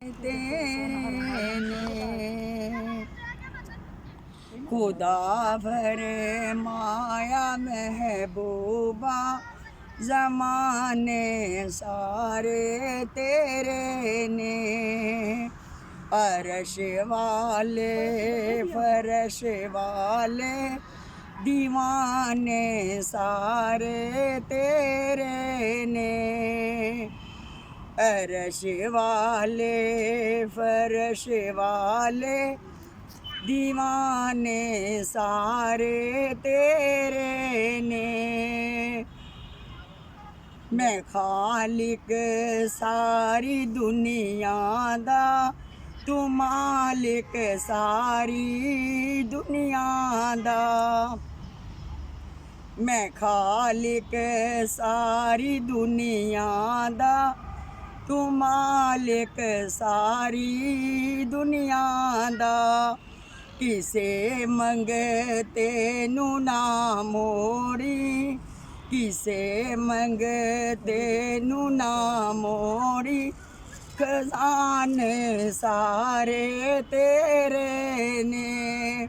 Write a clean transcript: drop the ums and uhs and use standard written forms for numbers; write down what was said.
तेरे ने खुदा भरे माया महबूबा ज़माने सारे तेरे ने अर्श वाले फरश वाले दीवाने सारे तेरे ने अर्श वाले फरश वाले दीवाने सारे तेरे ने मैं खालिक सारी दुनिया दा तू मालिक सारी दुनिया दा मैं खालिक सारी दुनिया दा तू मालिक सारी दुनिया दा किसे मंगते नू ना मोड़ी किसे मंगते नू ना मोड़ी खजाने सारे तेरे ने